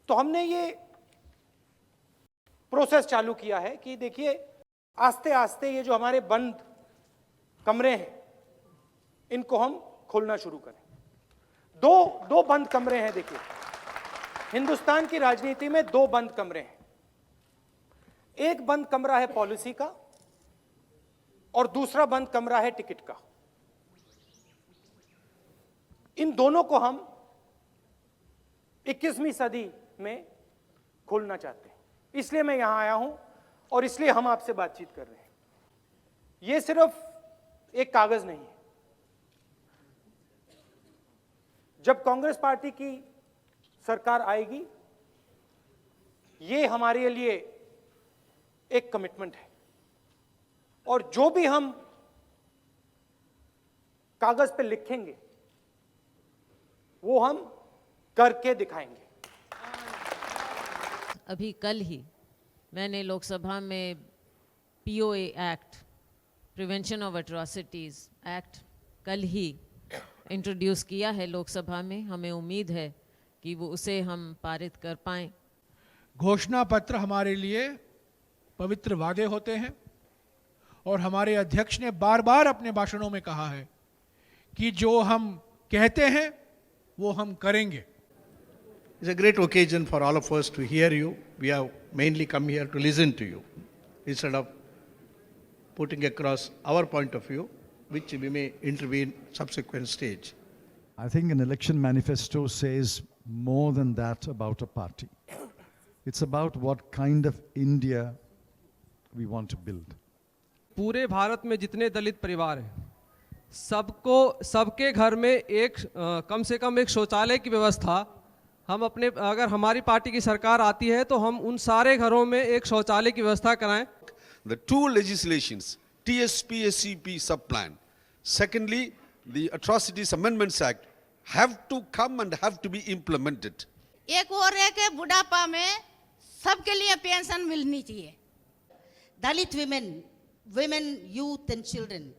तो हमने ये प्रोसेस चालू किया है कि देखिए आस्ते आस्ते ये जो हमारे बंद कमरे हैं इनको हम खोलना शुरू करें। दो बंद कमरे हैं। देखिए हिंदुस्तान की राजनीति में दो बंद कमरे हैं। एक बंद कमरा है पॉलिसी का और दूसरा बंद कमरा है टिकट का। इन दोनों को हम 21वीं सदी में खोलना चाहते हैं। इसलिए मैं यहां आया हूं और इसलिए हम आपसे बातचीत कर रहे हैं। यह सिर्फ एक कागज नहीं है। जब कांग्रेस पार्टी की सरकार आएगी, यह हमारे लिए एक कमिटमेंट है और जो भी हम कागज पे लिखेंगे वो हम करके दिखाएंगे। अभी कल ही मैंने लोकसभा में POA act, prevention of atrocities act, कल ही इंट्रोड्यूस किया है लोकसभा में। हमें उम्मीद है कि वो उसे हम पारित कर पाएं। घोषणा पत्र हमारे लिए पवित्र वादे होते हैं और हमारे अध्यक्ष ने बार बार अपने भाषणों में कहा है कि जो हम कहते हैं वो हम करेंगे। It's a great occasion for all of us to hear you. We have mainly come here to listen to you instead of putting across our point of view, which we may intervene subsequent stage. I think an election manifesto says more than that about a party. It's about what kind of India we want to build. पूरे भारत में जितने दलित परिवार हैं सबके घर में एक कम से कम एक शौचालय की व्यवस्था हम अपने, अगर हमारी पार्टी की सरकार आती है तो हम उन सारे घरों में एक शौचालय की व्यवस्था कराएं। The two legislations, TSP, SCP sub-plan. Secondly, the Atrocities Amendments Act have to come and have to be implemented. एक और है कि बुढ़ापा में सबके लिए पेंशन मिलनी चाहिए। Dalit women, youth and children,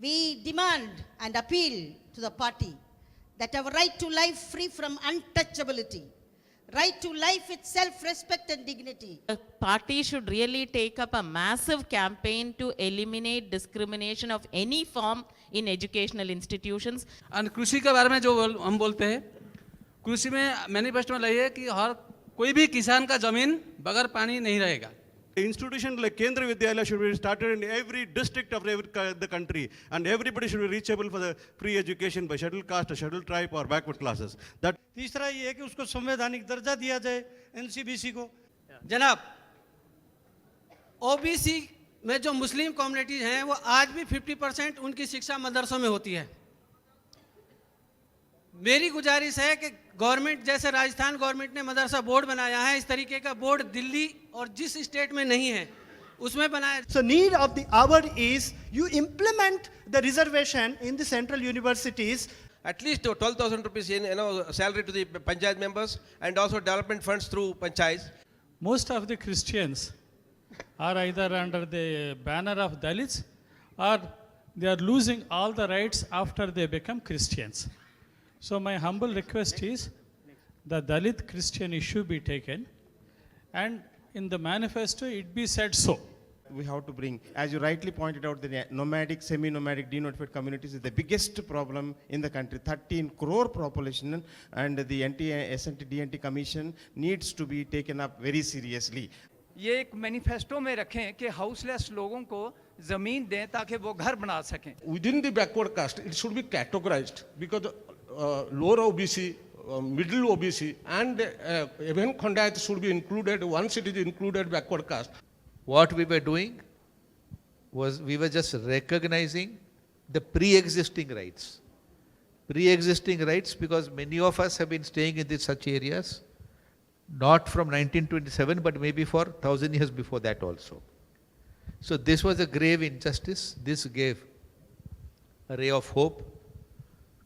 we demand and appeal to the party that our right to life free from untouchability, right to life with self-respect and dignity. The party should really take up a massive campaign to eliminate discrimination of any form in educational institutions. और कृषि के बारे में जो हम बोलते हैं, कृषि में मैनिफेस्टो में है कि हर कोई भी किसान का जमीन बगैर पानी नहीं रहेगा। Institution like Kendriya Vidyalaya should be started in every district of the country, and everybody should be reachable for the free education by scheduled caste, scheduled tribe or backward classes. That तीसरा ये है कि उसको संवैधानिक दर्जा दिया जाए NCBC को। जनाब, ओबीसी में जो मुस्लिम कम्युनिटीज हैं वो आज भी 50% उनकी शिक्षा मदरसों में होती है। मेरी गुजारिश है कि गवर्नमेंट, जैसे राजस्थान गवर्नमेंट ने मदरसा बोर्ड बनाया है, इस तरीके का बोर्ड दिल्ली और जिस स्टेट में नहीं है उसमें बनाया। So need of the hour is you implement the reservation in the central universities. At least 12,000 rupees in salary to the panchayat members and also development funds through panchayats. Most of the Christians are either under the banner of Dalits or they are losing all the rights after they become Christians. So my humble request is the Dalit Christian issue be taken and in the manifesto it be said so. We have to bring, as you rightly pointed out, the nomadic, semi-nomadic, denotified communities is the biggest problem in the country. 13 crore population, and the SNT DNT Commission needs to be taken up very seriously. ये एक manifesto में रखें कि houseless लोगों को जमीन दें ताकि वो घर बना सकें। Within the backward caste, it should be categorized because lower OBC, middle OBC, and even Khandayat should be included. Once it is included backward caste. What we were doing was we were just recognizing the pre-existing rights. Pre-existing rights because many of us have been staying in such areas, not from 1927 but maybe for 1,000 years before that also. So this was a grave injustice. This gave a ray of hope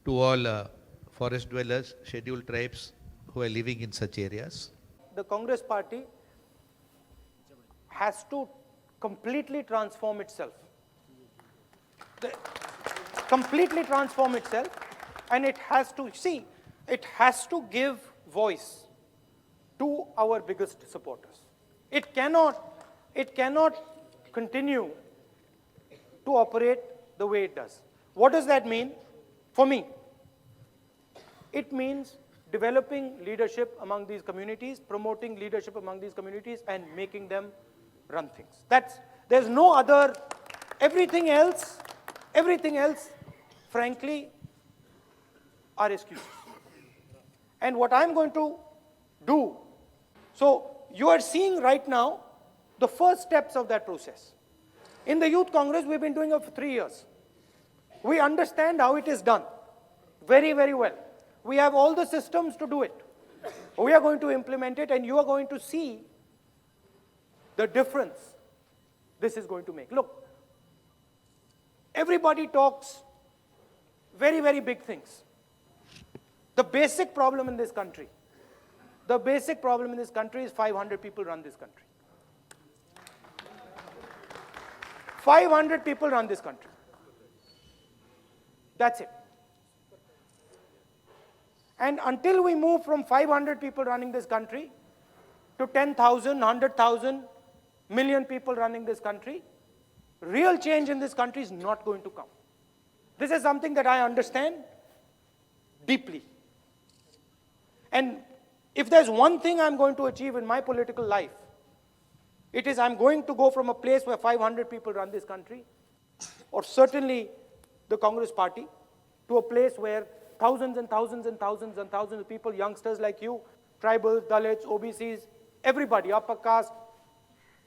to all forest dwellers, scheduled tribes who are living in such areas. The Congress party has to completely transform itself. Completely transform itself, and it has to give voice to our biggest supporters. It cannot continue to operate the way it does. What does that mean? For me, it means developing leadership among these communities, promoting leadership among these communities, and making them run things. There's no other, everything else, frankly, are excuses. And what I'm going to do, so you are seeing right now the first steps of that process. In the Youth Congress, we've been doing it for 3 years. We understand how it is done very, very well. We have all the systems to do it. We are going to implement it, and you are going to see the difference this is going to make. Look, everybody talks very, very big things. The basic problem in this country is 500 people run this country. 500 people run this country. That's it. And until we move from 500 people running this country to 10,000, 100,000, million people running this country, real change in this country is not going to come. This is something that I understand deeply. And if there's one thing I'm going to achieve in my political life, it is I'm going to go from a place where 500 people run this country, or certainly the Congress party, to a place where thousands and thousands and thousands and thousands of people, youngsters like you, tribals, Dalits, OBCs, everybody, upper caste,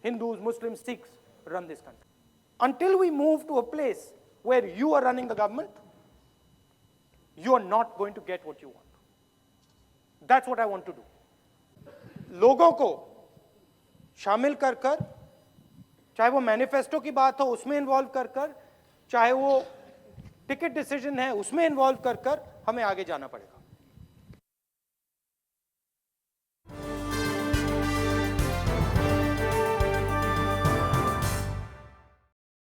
Hindus, Muslims, Sikhs, run this country. Until we move to a place where you are running the government, you are not going to get what you want. That's what I want to do. लोगों को शामिल कर कर, चाहे वो manifesto की बात हो उसमें इन्वॉल्व कर कर, चाहे वो टिकट डिसीजन है उसमें इन्वॉल्व कर कर, हमें आगे जाना पड़ेगा.